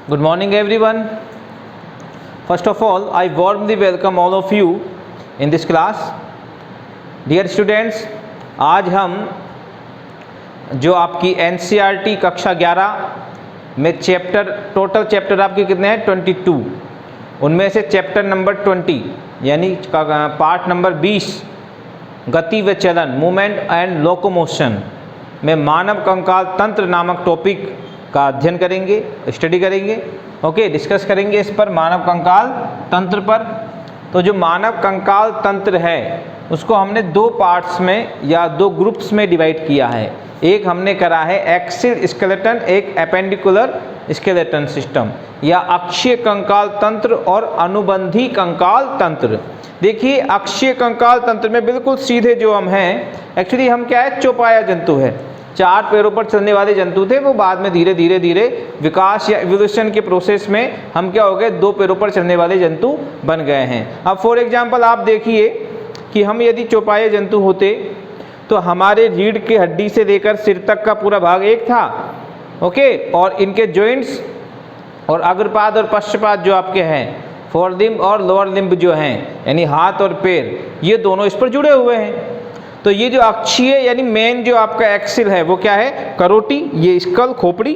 Good morning everyone. First of all, I warmly welcome all of you in this class. Dear students, आज हम जो आपकी NCERT कक्षा 11 में टोटल चैप्टर आपके कितने हैं 22, उनमें से चैप्टर नंबर 20 यानी पार्ट नंबर 20 गति व चलन मूवमेंट एंड लोकोमोशन में मानव कंकाल तंत्र नामक टॉपिक का अध्ययन करेंगे, स्टडी करेंगे, ओके, डिस्कस करेंगे इस पर, मानव कंकाल तंत्र पर। तो जो मानव कंकाल तंत्र है उसको हमने दो पार्ट्स में या दो ग्रुप्स में डिवाइड किया है। एक हमने करा है एक्सिल स्केलेटन, एक एपेंडिकुलर स्केलेटन सिस्टम या अक्षीय कंकाल तंत्र और अनुबंधी कंकाल तंत्र। देखिए अक्षीय कंकाल तंत्र में बिल्कुल सीधे जो हम हैं, एक्चुअली हम क्या है, चौपाया जंतु है, चार पैरों पर चलने वाले जंतु थे, वो बाद में धीरे धीरे विकास या इवोल्यूशन के प्रोसेस में हम क्या हो गए, दो पैरों पर चलने वाले जंतु बन गए हैं। अब फॉर एग्जांपल आप देखिए कि हम यदि चौपाया जंतु होते तो हमारे रीढ़ की हड्डी से लेकर सिर तक का पूरा भाग एक था, ओके, और इनके जॉइंट्स और अग्रपाद और पश्चपाद जो आपके हैं, फोर लिम्ब और लोअर लिम्ब जो हैं यानी हाथ और पैर, ये दोनों इस पर जुड़े हुए हैं। तो ये जो अक्षीय यानी मेन जो आपका एक्सिल है वो क्या है, करोटी, ये स्कल खोपड़ी,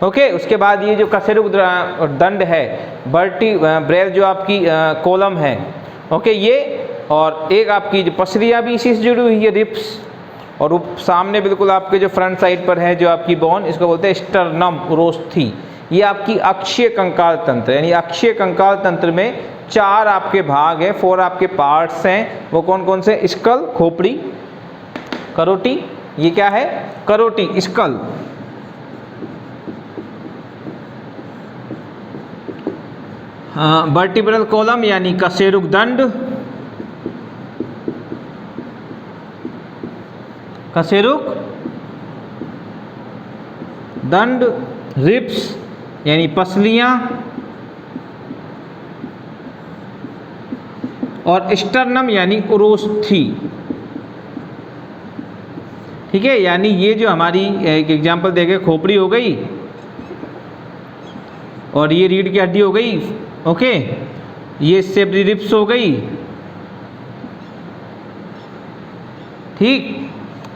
ओके। उसके बाद ये जो कशेरुक दंड है, ब्रेल जो आपकी कॉलम है, ओके, ये, और एक आपकी जो पसलियाँ भी इसी से जुड़ी हुई है, रिप्स, और सामने बिल्कुल आपके जो फ्रंट साइड पर है जो आपकी बोन, इसको बोलते हैं स्टर्नम उरोस्थी। ये आपकी अक्षीय कंकाल तंत्र, यानी अक्षीय कंकाल तंत्र में चार आपके भाग हैं, 4 आपके पार्ट्स हैं। वो कौन कौन से, स्कल, खोपड़ी, करोटी, ये क्या है, करोटी, स्कल, वर्टिब्रल कॉलम यानी कशेरुक दंड, कशेरुक दंड, रिब्स यानी पसलियां, और स्टर्नम यानी उरोस्थी। ठीक है, यानी ये जो हमारी एक एग्जांपल देखे, खोपड़ी हो गई और ये रीढ़ की हड्डी हो गई, ओके, ये सेब्री रिब्स हो गई, ठीक।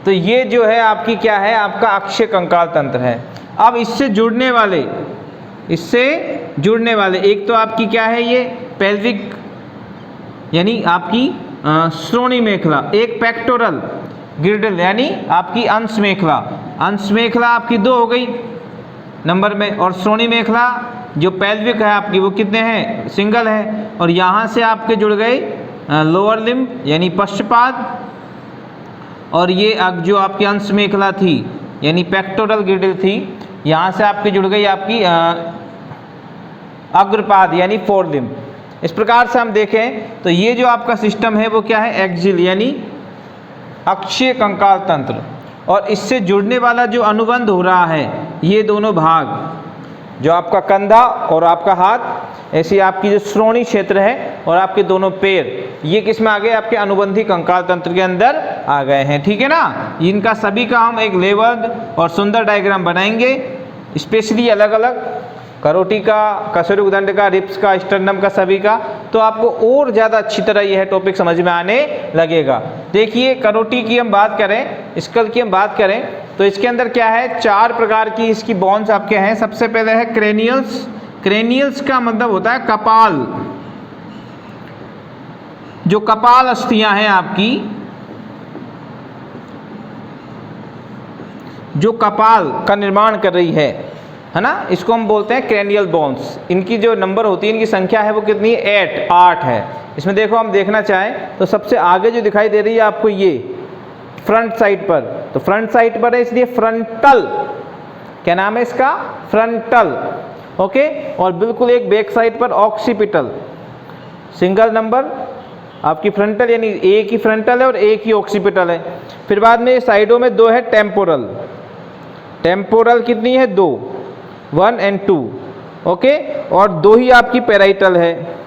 तो ये जो है आपकी क्या है, आपका अक्षीय कंकाल तंत्र है। अब इससे जुड़ने वाले एक तो आपकी क्या है, ये पेल्विक यानी आपकी श्रोणी मेखला, एक पेक्टोरल गिर्डल यानी आपकी अंश मेखला आपकी 2 हो गई नंबर में, और श्रोणी मेखला जो पेल्विक है आपकी वो कितने हैं, सिंगल है। और यहाँ से आपके जुड़ गए लोअर लिम्ब यानी पश्चपाद, और ये जो आपकी अंश मेखला थी यानी पेक्टोरल गिर्डल थी, यहाँ से आपके जुड़ गई आपकी अग्रपाद यानी फोर लिम्ब। इस प्रकार से हम देखें तो ये जो आपका सिस्टम है वो क्या है, एक्सिल यानी अक्षीय कंकाल तंत्र, और इससे जुड़ने वाला जो अनुबंध हो रहा है, ये दोनों भाग जो आपका कंधा और आपका हाथ, ऐसी आपकी जो श्रोणी क्षेत्र है और आपके दोनों पैर, ये किस में आ गए, आपके अनुबंधी कंकाल तंत्र के अंदर आ गए हैं। ठीक है ना, इनका सभी का हम एक लेवल और सुंदर डायग्राम बनाएंगे, स्पेशली अलग अलग, करोटी का, कशेरुक दंड का, रिब्स का, स्टर्नम का, सभी का, तो आपको और ज़्यादा अच्छी तरह यह टॉपिक समझ में आने लगेगा। देखिए करोटी की हम बात करें, स्कल की हम बात करें, तो इसके अंदर क्या है, 4 प्रकार की इसकी बोन्स आपके हैं। सबसे पहले है क्रेनियल्स। क्रेनियल्स का मतलब होता है कपाल, जो कपाल अस्थियां हैं आपकी, जो कपाल का निर्माण कर रही है ना, इसको हम बोलते हैं क्रेनियल बोन्स। इनकी जो नंबर होती है, इनकी संख्या है वो कितनी है, 8 है। इसमें देखो हम देखना चाहें तो सबसे आगे जो दिखाई दे रही है आपको, ये फ्रंट साइड पर, तो फ्रंट साइड पर है इसलिए फ्रंटल, क्या नाम है इसका, फ्रंटल, ओके। और बिल्कुल एक बैक साइड पर ऑक्सीपिटल, सिंगल नंबर आपकी फ्रंटल, यानी एक ही फ्रंटल है और एक ही ऑक्सीपिटल है। फिर बाद में साइडों में 2 है टेम्पोरल, टेम्पोरल कितनी है, 2, 1 और 2, ओके। और 2 ही आपकी पेराइटल है।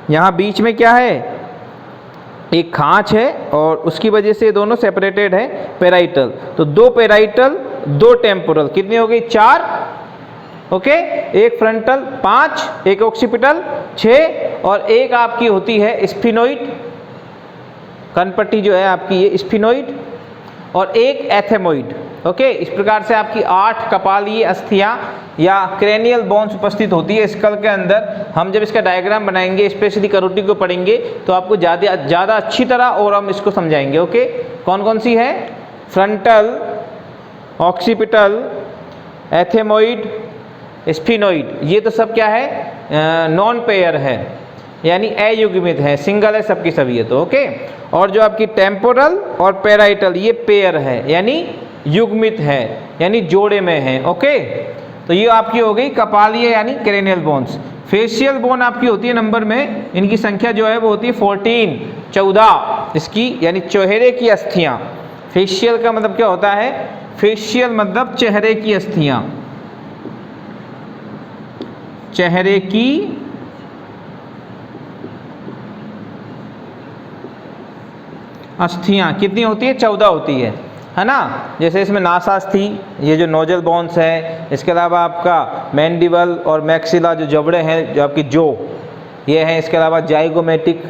यहाँ बीच में क्या है, एक खांच है और उसकी वजह से दोनों सेपरेटेड है, पेराइटल। तो 2 पेराइटल 2 टेम्पोरल, कितनी हो गई, 4, ओके, एक फ्रंटल 5, एक ऑक्सीपिटल 6 और एक आपकी होती है स्फिनोइड, कनपट्टी जो है आपकी ये स्फिनोइड और एक एथेमोइड। ओके, इस प्रकार से आपकी 8 कपालीय अस्थियां या क्रेनियल बोन्स उपस्थित होती है स्कल के अंदर। हम जब इसका डायग्राम बनाएंगे, स्पेशली करोटिड को पढ़ेंगे, तो आपको ज़्यादा अच्छी तरह और हम इसको समझाएंगे। ओके, कौन कौन सी है? फ्रंटल, ऑक्सीपिटल, एथेमोइड, स्फिनोइड, ये तो सब क्या है? नॉन पेयर है, यानी अयुग्मित है, सिंगल है सबकी सभी है तो। ओके, और जो आपकी टेम्पोरल और पैराइटल ये पेयर है, यानी युग्मित है, यानी जोड़े में है। ओके, तो ये आपकी हो गई कपालीय यानी क्रेनियल बोन्स। फेशियल बोन आपकी होती है नंबर में, इनकी संख्या जो है वो होती है 14 इसकी, यानी चेहरे की अस्थियां। फेशियल का मतलब क्या होता है? फेशियल मतलब चेहरे की अस्थियां, चेहरे की अस्थियां कितनी होती है? 14 होती है ना। जैसे इसमें नासास्थी, ये जो नोजल बोन्स है, इसके अलावा आपका मैंडिबल और मैक्सिला जो जबड़े हैं, जो आपकी जो ये हैं, इसके अलावा जाइगोमेटिक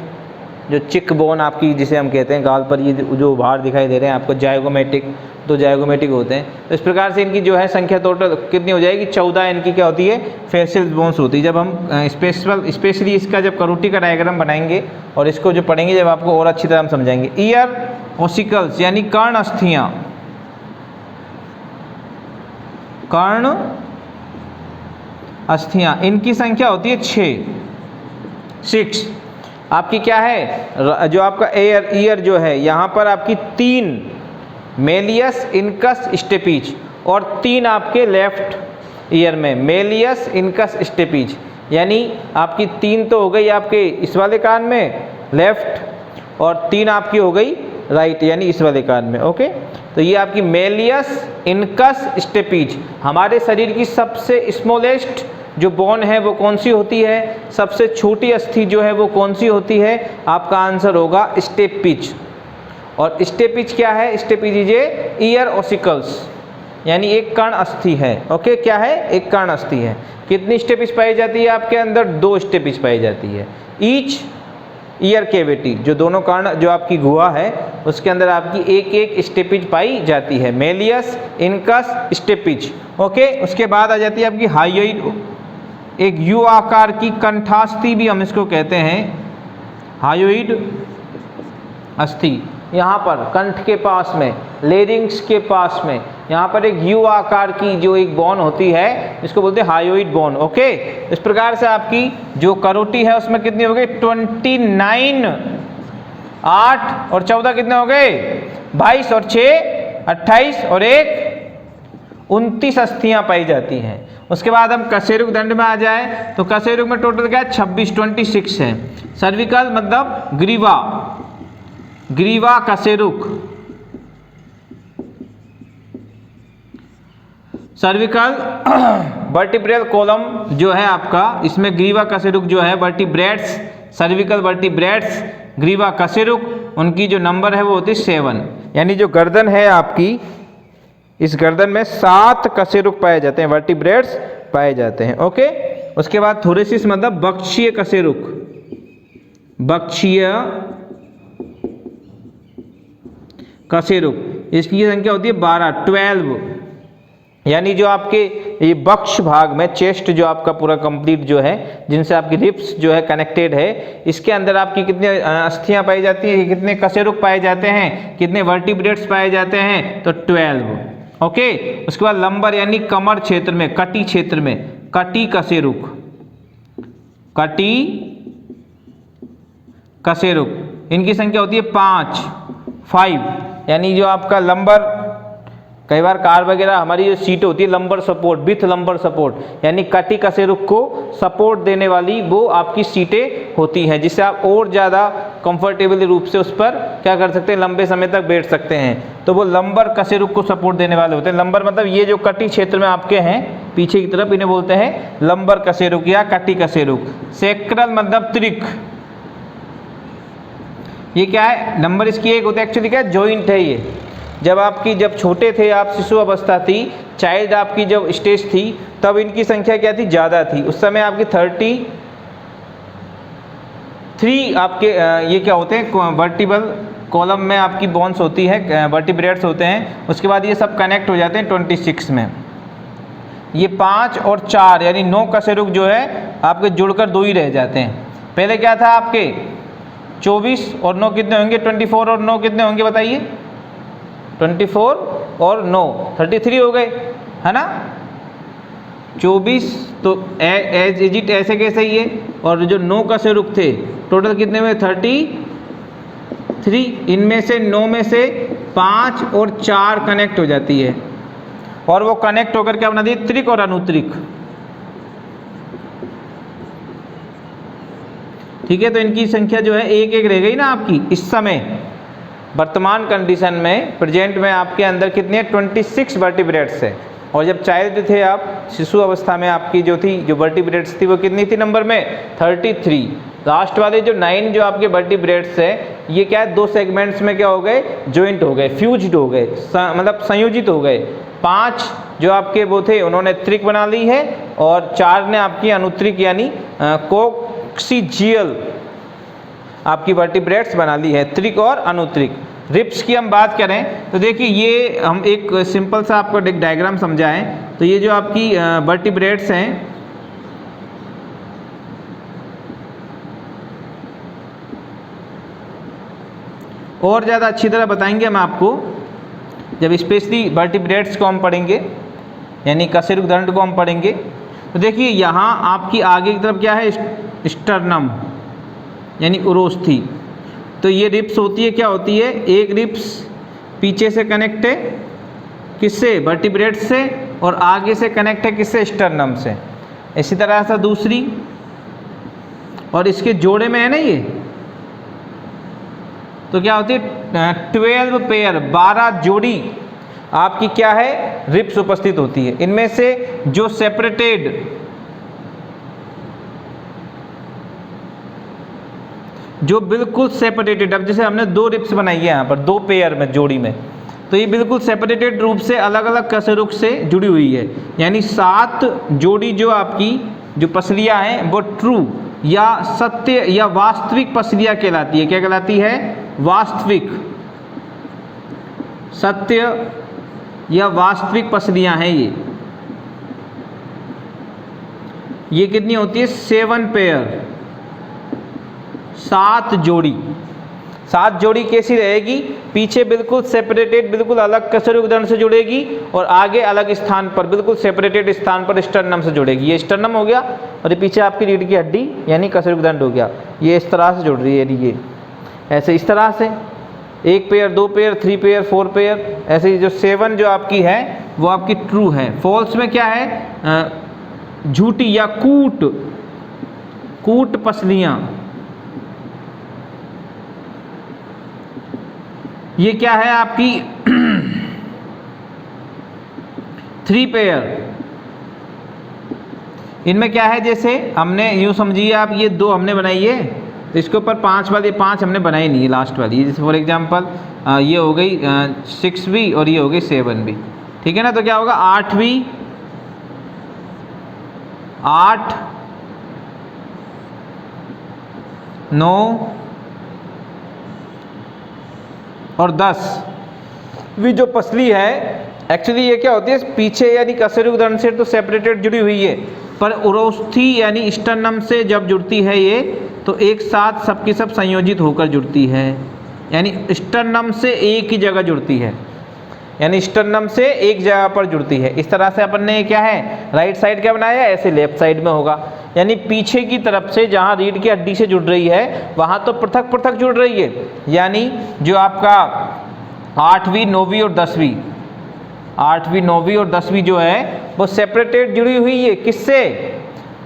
जो चिक बोन आपकी जिसे हम कहते हैं गाल पर, ये जो बाहर दिखाई दे रहे हैं आपको जाइगोमेटिक, तो जाइगोमेटिक होते हैं। तो इस प्रकार से इनकी जो है संख्या टोटल कितनी हो जाएगी? 14 इनकी क्या होती है? फेशियल बोन्स होती है। जब हम स्पेशली इसका जब करोटी का डायग्राम बनाएंगे और इसको जो पढ़ेंगे, जब आपको और अच्छी तरह हम समझाएंगे। ईयर ओसिकल्स यानी कर्ण अस्थियां, कर्ण अस्थियां, इनकी संख्या होती है 6। आपकी क्या है? जो आपका ईयर जो है, यहाँ पर आपकी 3 मेलियस, इनकस, स्टेपिज, और 3 आपके लेफ्ट ईयर में मेलियस, इनकस, स्टेपिज, यानी आपकी 3 तो हो गई आपके इस वाले कान में लेफ्ट, और 3 आपकी हो गई राइट, यानी इस वाले कान में। ओके, तो ये आपकी मेलियस, इनकस, स्टेपिज। हमारे शरीर की सबसे स्मॉलेस्ट जो बोन है वो कौन सी होती है? सबसे छोटी अस्थि जो है वो कौन सी होती है? आपका आंसर होगा स्टेपिज। और स्टेपिज क्या है? Stapes is a year ossicles, यानी एक कर्ण अस्थि है। ओके, क्या है? एक कर्ण अस्थि है। कितनी स्टेपिज पाई जाती है आपके अंदर? 2 स्टेपिज पाई जाती है। ईच ईयर कैविटी, जो दोनों कर्ण जो आपकी गुहा है उसके अंदर आपकी एक स्टेपिज पाई जाती है, मेलियस, इनकस, स्टेपिज। ओके, उसके बाद आ जाती है आपकी हायोइड, एक यू आकार की कंठास्थि भी हम इसको कहते हैं, हायोइड अस्थि। यहाँ पर कंठ के पास में, लेरिंग्स के पास में, यहाँ पर एक यू आकार की जो एक बोन होती है, इसको बोलते हैं हायोइड बोन। ओके, इस प्रकार से आपकी जो करोटी है उसमें कितनी हो गई? 29, 8 और 14 कितने हो गए? 22 और 6 28 और 1 29 अस्थियां पाई जाती हैं। उसके बाद हम कशेरुक दंड में आ जाए तो कशेरुक में टोटल क्या है? 26 है। सर्विकल मतलब ग्रीवा, ग्रीवा कशेरुक, सर्विकल वर्टिब्रल कॉलम जो है आपका, इसमें ग्रीवा कशेरुक जो है वर्टिब्रेट्स, सर्विकल वर्टिब्रेट्स, ग्रीवा कशेरुक, उनकी जो नंबर है वो होती है 7, यानी जो गर्दन है आपकी, इस गर्दन में 7 कशेरुक पाए जाते हैं, वर्टिब्रेट्स पाए जाते हैं। ओके, उसके बाद थोरेसिस मतलब बक्षीय कशेरुक, बक्षीय कशेरुक, इसकी संख्या होती है 12, यानी जो आपके ये बक्ष भाग में, चेस्ट जो आपका पूरा कंप्लीट जो है, जिनसे आपकी रिप्स जो है कनेक्टेड है, इसके अंदर आपकी कितने अस्थियां पाई जाती है? कितने कशेरुक पाए जाते हैं? कितने वर्टिब्रेट्स पाए जाते हैं? तो 12। ओके, उसके बाद लंबर यानी कमर क्षेत्र में, कटी क्षेत्र में, कटी कशेरुक, कटी कशेरुक, इनकी संख्या होती है 5, यानी जो आपका लंबर, कई बार कार वगैरह हमारी जो सीट होती है lumbar support, with lumbar support, यानी कटी कशेरुक को सपोर्ट देने वाली वो आपकी सीटें होती हैं, जिससे आप और ज़्यादा कंफर्टेबल रूप से उस पर क्या कर सकते हैं? लंबे समय तक बैठ सकते हैं। तो वो लंबर कशेरुक को सपोर्ट देने वाले होते हैं। लंबर मतलब ये जो कटी क्षेत्र में आपके हैं पीछे की तरफ, इन्हें बोलते हैं लंबर कशेरुक या कटी कशेरुक। सेक्रल मतलब त्रिक, ये क्या है? नंबर इसकी 1 होता है, एक्चुअली क्या है? जॉइंट है ये, जब छोटे थे आप, शिशु अवस्था थी, चाइल्ड आपकी जब स्टेज थी, तब इनकी संख्या क्या थी, ज़्यादा थी। उस समय आपकी 33 आपके ये क्या होते हैं, वर्टिबल कॉलम में आपकी बोन्स होती है, वर्टिब्रेट्स होते हैं। उसके बाद ये सब कनेक्ट हो जाते हैं 26 में। ये 5 और 4 यानी 9 कशेरुक जो है आपके जुड़कर 2 ही रह जाते हैं। पहले क्या था आपके 24 और 9 कितने होंगे, 24 और 9 कितने होंगे बताइए, 24 और 9 33 हो गए, है ना। 24 तो एज इट ऐसे कैसे ही है, और जो 9 कशेरुक थे टोटल कितने हुए, 33। इनमें से 9 में से 5 और 4 कनेक्ट हो जाती है, और वो कनेक्ट होकर क्या बनाती है, त्रिक और अनुत्रिक। ठीक है, तो इनकी संख्या जो है 1-1 रह गई ना आपकी। इस समय वर्तमान कंडीशन में, प्रेजेंट में आपके अंदर कितने हैं, 26 वर्टिब्रेट्स है। और जब चाइल्ड थे आप, शिशु अवस्था में आपकी जो थी, जो वर्टिब्रेट्स थी वो कितनी थी नंबर में, 33। लास्ट वाले जो 9 जो आपके वर्टिब्रेट्स है, ये क्या है, 2 सेगमेंट्स में क्या हो गए, जॉइंट हो गए, फ्यूज्ड हो गए, मतलब संयोजित हो गए। 5 जो आपके वो थे उन्होंने त्रिक बना ली है, और 4 ने आपकी अनुत्रिक यानी कोक्सीजियल आपकी वर्टिब्रेट्स बना ली है, त्रिक और अनुत्रिक। रिप्स की हम बात करें तो देखिए, ये हम एक सिंपल सा आपको एक डायग्राम समझाएं तो ये जो आपकी वर्टिब्रेट्स हैं, और ज़्यादा अच्छी तरह बताएंगे हम आपको जब स्पेशली वर्टिब्रेट्स को हम पढ़ेंगे, यानी कशेरुक दंड को हम पढ़ेंगे। तो देखिए यहाँ आपकी आगे की तरफ क्या है, स्टर्नम यानी उरोस्थी। तो ये रिप्स होती है, क्या होती है, एक रिप्स पीछे से कनेक्ट है किससे, वर्टिब्रेट्स से, और आगे से कनेक्ट है किससे, स्टर्नम से। इसी तरह से दूसरी, और इसके जोड़े में है ना ये, तो क्या होती है 12 पेयर, 12 जोड़ी आपकी क्या है, रिप्स उपस्थित होती है। इनमें से जो सेपरेटेड, जो बिल्कुल सेपरेटेड, अब जैसे हमने 2 रिप्स बनाई है यहाँ पर 2 पेयर में, जोड़ी में, तो ये बिल्कुल सेपरेटेड रूप से अलग अलग कशेरुक से जुड़ी हुई है। यानी 7 जोड़ी जो आपकी जो पसलियाँ हैं वो ट्रू या सत्य या वास्तविक पसलियाँ कहलाती है। क्या कहलाती है, वास्तविक, सत्य या वास्तविक पसलियाँ हैं ये कितनी होती है, 7 पेयर, 7 जोड़ी। 7 जोड़ी कैसी रहेगी, पीछे बिल्कुल सेपरेटेड, बिल्कुल अलग कशेरुक दंड से जुड़ेगी, और आगे अलग स्थान पर, बिल्कुल सेपरेटेड स्थान पर स्टर्नम से जुड़ेगी। ये स्टर्नम हो गया, और ये पीछे आपकी रीढ़ की हड्डी यानी कशेरुक दंड हो गया। ये इस तरह से जुड़ रही है, ये ऐसे इस तरह से 1 पेयर, 2 पेयर, 3 पेयर, 4 पेयर, ऐसे ही जो 7 जो आपकी है वो आपकी ट्रू है। फॉल्स में क्या है, झूठी या कूट पसलियाँ, ये क्या है आपकी 3 पेयर। इनमें क्या है, जैसे हमने यूँ समझिए आप, ये 2 हमने बनाई है, तो इसके ऊपर 5 वाली 5 हमने बनाई नहीं है, लास्ट वाली, जैसे फॉर एग्जांपल ये हो गई 6 भी और ये हो गई 7 भी, ठीक है ना। तो क्या होगा, 8 भी, 8, 9 और 10 भी जो पसली है, एक्चुअली ये क्या होती है, पीछे यानी कशेरुक दंड से तो सेपरेटेड जुड़ी हुई है, पर उरोस्थी यानी स्टर्नम से जब जुड़ती है ये, तो एक साथ सबकी सब संयोजित होकर जुड़ती है, यानी स्टर्नम से एक ही जगह जुड़ती है, यानी स्टर्नम से एक जगह पर जुड़ती है। इस तरह से अपन ने क्या है, राइट साइड क्या बनाया, ऐसे लेफ्ट साइड में होगा, यानी पीछे की तरफ से जहाँ रीढ़ की हड्डी से जुड़ रही है वहाँ तो पृथक पृथक जुड़ रही है, यानी जो आपका 8वीं, 9वीं और 10वीं, 8वीं, 9वीं और 10वीं जो है वो सेपरेटेड जुड़ी हुई है, किससे,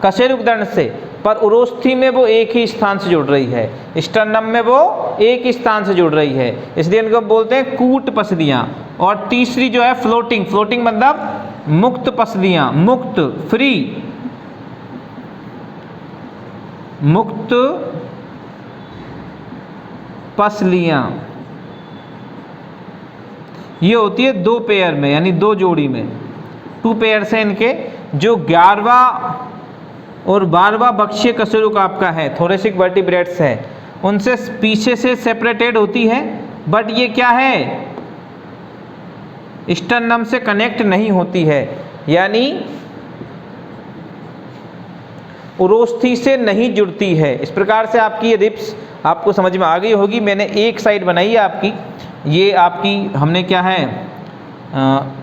कशेरुक दंड से, पर उरोस्थी में वो एक ही स्थान से जुड़ रही है, स्टर्नम में वो एक ही स्थान से जुड़ रही है, इसलिए इनको बोलते हैं कूट पसलियाँ। और तीसरी जो है फ्लोटिंग, फ्लोटिंग मतलब मुक्त पसलियाँ, मुक्त, फ्री, मुक्त पसलियाँ, ये होती है 2 पेयर में, यानी 2 जोड़ी में, 2 पेयर से इनके। जो 11वां और 12वां बक्षीय कशेरुक आपका है, थोरेसिक वर्टिब्रेट्स है, उनसे पीछे से सेपरेटेड होती है, बट ये क्या है, स्टर्नम से कनेक्ट नहीं होती है, यानी उरोस्थी से नहीं जुड़ती है। इस प्रकार से आपकी ये रिब्स आपको समझ में आ गई होगी। मैंने एक साइड बनाई है आपकी, ये आपकी हमने क्या है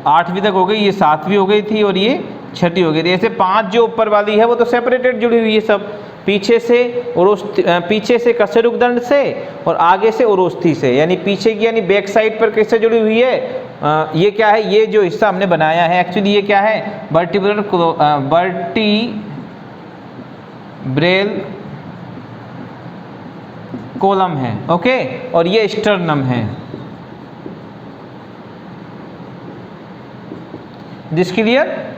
8वीं तक हो गई, ये 7वीं हो गई थी और ये 6ठी हो गई थी। ऐसे 5 जो ऊपर वाली है वो तो सेपरेटेड जुड़ी हुई है सब, पीछे से कशेरुक दंड से और आगे से उरोस्थी से, यानी पीछे की यानी बैक साइड पर किससे जुड़ी हुई है, ये क्या है, ये जो हिस्सा हमने बनाया है एक्चुअली ये क्या है, वर्टिब्रल कोलम है, ओके, और ये स्टर्नम है। This clear?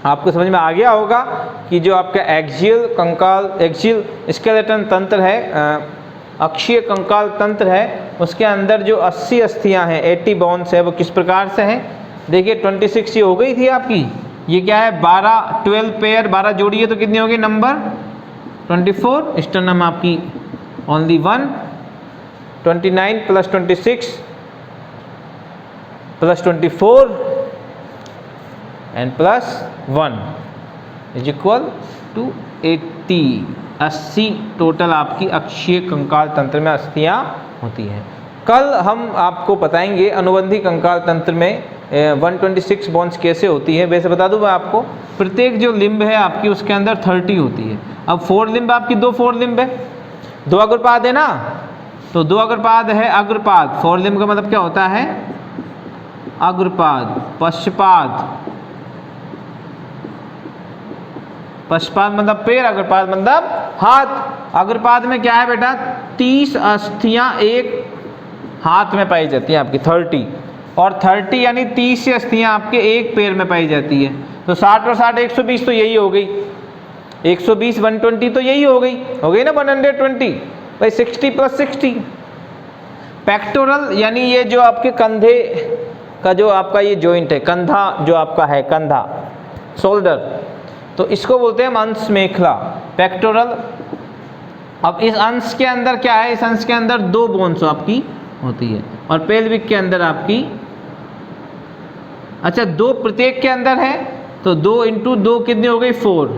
आपको समझ में आ गया होगा कि जो आपका एक्सियल कंकाल, एक्सियल स्केलेटन तंत्र है, अक्षीय कंकाल तंत्र है, उसके अंदर जो 80 अस्थियां हैं, 80 बोन्स है, वो किस प्रकार से हैं। देखिए 26 ये हो गई थी आपकी, ये क्या है 12 पेयर, 12 जोड़ी है तो कितनी होगी नंबर 24। स्टर्नम आपकी only 1, 29 plus 26 plus 24 and plus 1 is equal to 80 total आपकी अक्षीय कंकाल तंत्र में अस्थियां होती हैं। कल हम आपको बताएंगे अनुबंधी कंकाल तंत्र में 126 बोन्स कैसे होती है। वैसे बता दूं मैं आपको, प्रत्येक जो लिम्ब है आपकी उसके अंदर 30 होती है। अब 4 लिम्ब आपकी 2 4 लिम्ब है, 2 अग्रपाद है ना, तो 2 अग्रपाद है, अग्रपाद 4 लिम्ब का मतलब क्या होता है, अग्रपाद, पश्चपाद मतलब पैर, अग्रपाद मतलब हाथ। अग्रपाद में क्या है बेटा, 30 अस्थियां एक हाथ में पाई जाती है आपकी, 30, और 30 यानी 30 अस्थियां आपके एक पैर में पाई जाती है। तो 60 और 60 120 तो यही हो गई, 120 120 तो यही हो गई ना 120 भाई, 60 प्लस 60। पेक्टोरल यानी ये जो आपके कंधे का जो आपका ये जॉइंट है, कंधा जो आपका है, कंधा शोल्डर, तो इसको बोलते हैं हम अंश मेखला, पेक्टोरल। अब इस अंश के अंदर क्या है, इस अंश के अंदर 2 बोन्स आपकी होती है, और पेल्विक के अंदर आपकी, अच्छा 2 प्रत्येक के अंदर है, तो 2 × 2 कितनी हो गई 4,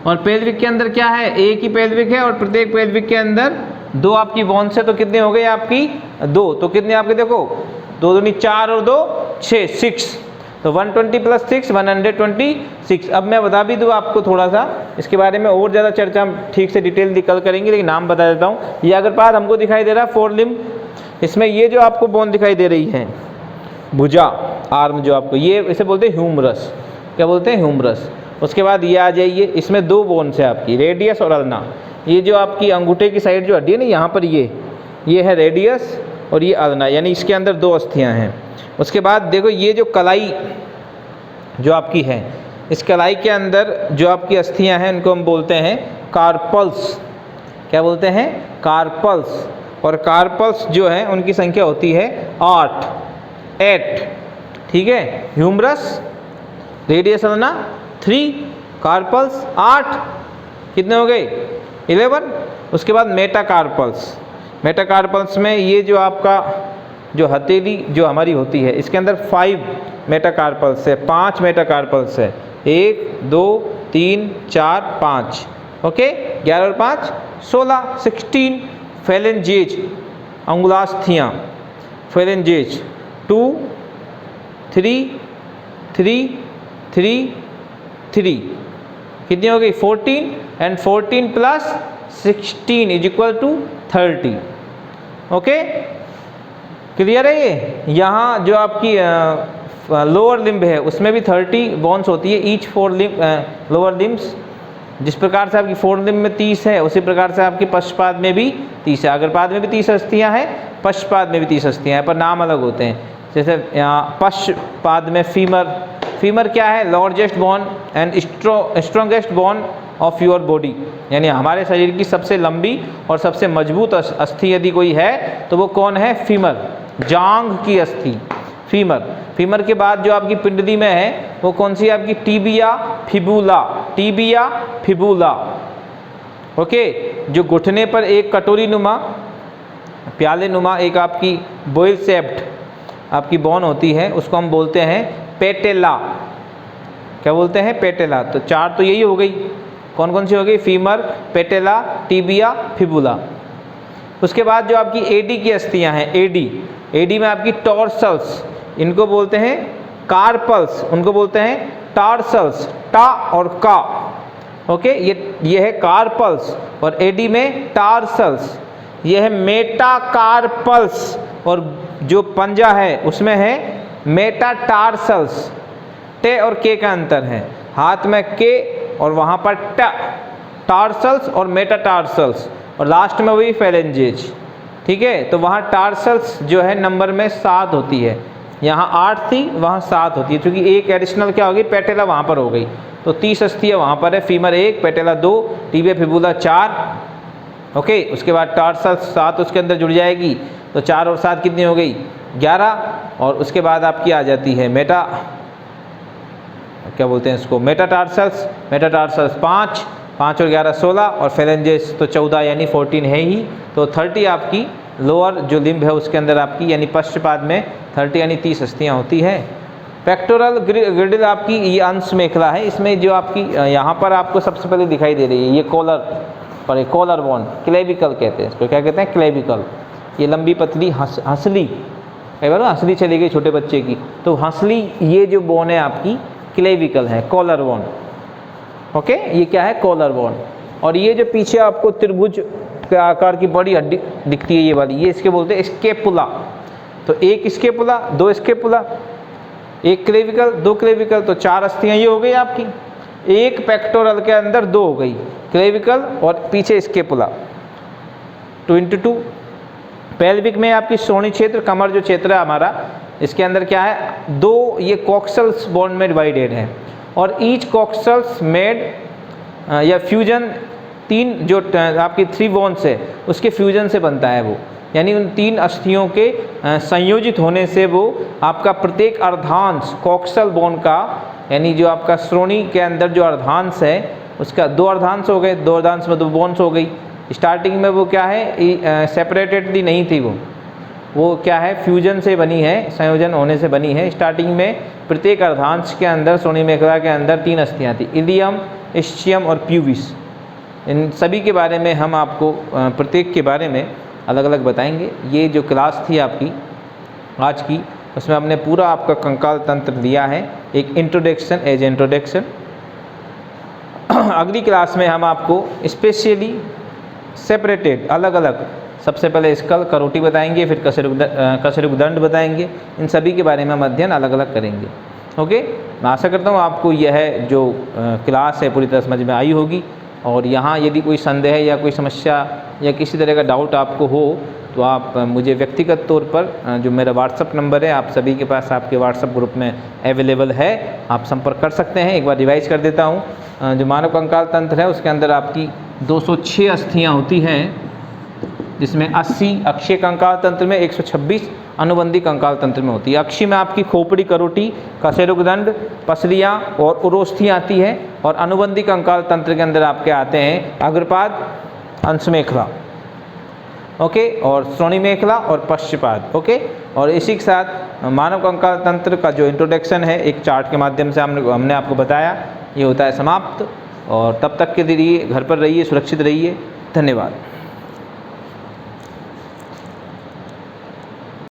और पेल्विक के अंदर क्या है, एक ही पेल्विक है और प्रत्येक पेल्विक के अंदर 2 आपकी बोन्स है, तो कितनी हो गई आपकी 2, तो कितने आपके देखो 2 दूनी 4 और 2 6, तो 120 प्लस 6 126। अब मैं बता भी दूँ आपको थोड़ा सा इसके बारे में, और ज़्यादा चर्चा हम ठीक से डिटेल निकल करेंगे, लेकिन नाम बता देता हूँ। ये अग्रपाद हमको दिखाई दे रहा है 4 लिम्ब, इसमें ये जो आपको बोन दिखाई दे रही है भुजा, आर्म जो आपको, ये इसे बोलते हैं ह्यूमरस, क्या बोलते हैं ह्यूमरस। उसके बाद ये आ जाइए, इसमें 2 बोन्स है आपकी, रेडियस और अल्ना। ये जो आपकी अंगूठे की साइड जो हड्डी है ना यहाँ पर, ये है रेडियस और ये अल्ना, यानी इसके अंदर 2 अस्थियाँ हैं। उसके बाद देखो ये जो कलाई जो आपकी है, इस कलाई के अंदर जो आपकी अस्थियां हैं उनको हम बोलते हैं कार्पल्स, क्या बोलते हैं कार्पल्स। और कार्पल्स जो है उनकी संख्या होती है 8, ठीक है। ह्यूमरस, रेडियस अल्ना 3, कार्पल्स 8, कितने हो गए 11। उसके बाद मेटाकार्पल्स में ये जो आपका जो हथेली जो हमारी होती है, इसके अंदर 5 मेटाकार्पल्स है, 5 मेटाकार्पल्स है, 1 2 3 4 5, ओके, 11 और 5 16, 16 फेलेंजेज, अंगुलास्थियाँ, फेलेंजेज 2 3 3 3 3, कितनी हो गई 14, and 14 plus 16 is equal to 30, okay, clear है। ये यहाँ जो आपकी लोअर लिम्ब है उसमें भी 30 बोन्स होती है, ईच 4 लोअर लिम्ब्स। जिस प्रकार से आपकी 4 लिम्ब में 30 है, उसी प्रकार से आपकी पश्चपाद में भी 30 है। अग्रपाद में भी 30 अस्थियाँ हैं, पश्चपाद में भी 30 अस्थियाँ हैं, पर नाम अलग होते हैं। जैसे यहाँ पश्चपाद में फीमर क्या है, largest bone and strongest bone of your body, यानी हमारे शरीर की सबसे लंबी और सबसे मजबूत अस्थि यदि कोई है तो वो कौन है, फीमर, जांघ की अस्थि। फीमर। फीमर के बाद जो आपकी पिंडली में है वो कौन सी है आपकी? Tibia fibula, tibia fibula. Okay, जो घुटने पर एक कटोरी नुमा, प्याले नुमा एक आपकी बोइल शेप्ड आपकी बोन होती है, उसको हम बोलते हैं पेटेला। क्या बोलते हैं? पेटेला। तो 4 तो यही हो गई। कौन कौन सी हो गई? Femur, patella, tibia, fibula. उसके बाद जो आपकी एडी की अस्थियां हैं, एडी में आपकी टॉर्सल्स, इनको बोलते हैं कार्पल्स, उनको बोलते हैं टार्सल्स, टा और का। ओके, ये है कार्पल्स, और एडी में टार्सल्स, ये है मेटाकार्पल्स, और जो पंजा है उसमें है मेटाटार्सल्स। टे और के का अंतर है, हाथ में के और वहाँ पर ट, टार्सल्स और मेटाटार्सल्स, और लास्ट में वही फेलेंजेज। ठीक है, तो वहाँ टार्सल्स जो है नंबर में 7 होती है, यहाँ 8 थी, वहाँ 7 होती है, क्योंकि एक एडिशनल क्या होगी? पेटेला वहाँ पर हो गई, तो 30 अस्थियाँ वहाँ पर है। Femur 1, patella 2, tibia fibula 4। Okay, उसके बाद टार्सल्स 7 उसके अंदर जुड़ जाएगी, तो 4 और 7 कितनी हो गई? 11। और उसके बाद आपकी आ जाती है क्या बोलते हैं इसको? मेटाटार्सल्स 5, 5 और 11 16, और फेलेंजेस तो 14 यानी 14 है ही। तो 30 आपकी लोअर जो लिम्ब है उसके अंदर आपकी यानी पश्चपाद में 30 यानी 30 अस्थियाँ होती है। पेक्टोरल ग्रिडल आपकी ये अंश मेखला है, इसमें जो आपकी यहाँ पर आपको सबसे पहले दिखाई दे रही है ये कॉलर पर, कॉलर बोन, क्लेविकल कहते हैं इसको। क्या कहते हैं? क्लेविकल। ये लंबी पतली हंसली, कई बार हंसली चली गई छोटे बच्चे की, तो हंसली ये जो बोन है आपकी क्लेविकल है, कॉलर बोन। ओके, ये क्या है? Collar bone. और ये जो पीछे आपको त्रिभुज के आकार की बड़ी हड्डी दिखती है ये वाली, ये इसके बोलते हैं स्केपुला। तो एक स्केपुला, 2 स्केपुला, एक क्लेविकल, 2 क्लेविकल, तो 4 अस्थियाँ ये हो गई आपकी। एक पेक्टोरल के अंदर 2 हो गई, क्लेविकल और पीछे स्केपुला, 2 × 2। पेल्विक में आपकी श्रोणी क्षेत्र, कमर जो क्षेत्र है हमारा, इसके अंदर क्या है? 2 ये कॉक्सल्स बोन में डिवाइडेड है, और ईच कॉक्सल्स मेड या फ्यूजन 3 जो आपकी 3 बोन्स है उसके फ्यूजन से बनता है वो, यानी उन 3 अस्थियों के संयोजित होने से वो आपका प्रत्येक अर्धांश कॉक्सल बोन का, यानी जो आपका श्रोणी के अंदर जो अर्धांश है उसका 2 अर्धांश हो गए, 2 अर्धांश में 2 बोन्स हो गई। स्टार्टिंग में वो क्या है? सेपरेटेडली नहीं थी, वो क्या है? फ्यूजन से बनी है, संयोजन होने से बनी है। स्टार्टिंग में प्रत्येक अर्धांश के अंदर, श्रोणी मेखला के अंदर 3 अस्थियाँ थी, इलियम, इस्चियम और प्यूबिस। इन सभी के बारे में हम आपको प्रत्येक के बारे में अलग अलग बताएंगे। ये जो क्लास थी आपकी आज की, उसमें हमने पूरा आपका कंकाल तंत्र लिया है, एक इंट्रोडक्शन एज इंट्रोडक्शन। अगली क्लास में हम आपको स्पेशली सेपरेटेड अलग अलग, सबसे पहले स्कल करोटी बताएंगे, फिर कशेरुकदंड बताएंगे। इन सभी के बारे में हम अध्ययन अलग अलग करेंगे। ओके, मैं आशा करता हूँ आपको यह जो क्लास है पूरी तरह समझ में आई होगी। और यहाँ यदि कोई संदेह या कोई समस्या या किसी तरह का डाउट आपको हो तो आप मुझे व्यक्तिगत तौर पर, जो मेरा व्हाट्सअप नंबर है आप सभी के पास आपके व्हाट्सअप ग्रुप में अवेलेबल है, आप संपर्क कर सकते हैं। एक बार रिवाइज कर देता हूँ, जो मानव कंकाल तंत्र है उसके अंदर आपकी 206 अस्थियाँ होती हैं, जिसमें 80 अक्षीय कंकाल तंत्र में, 126 अनुबंधी कंकाल तंत्र में होती है। अक्षीय में आपकी खोपड़ी, करोटी, कशेरुकदंड, पसलियाँ और उरोस्थियाँ आती है, और अनुबंधी कंकाल तंत्र के अंदर आपके आते हैं अग्रपाद, अंश मेखला, ओके, और श्रोणी मेखला और पश्चपाद। ओके, और इसी के साथ मानव कंकाल तंत्र का जो इंट्रोडक्शन है एक चार्ट के माध्यम से हमने आपको बताया, ये होता है समाप्त। और तब तक के लिए घर पर रहिए, सुरक्षित रहिए। धन्यवाद।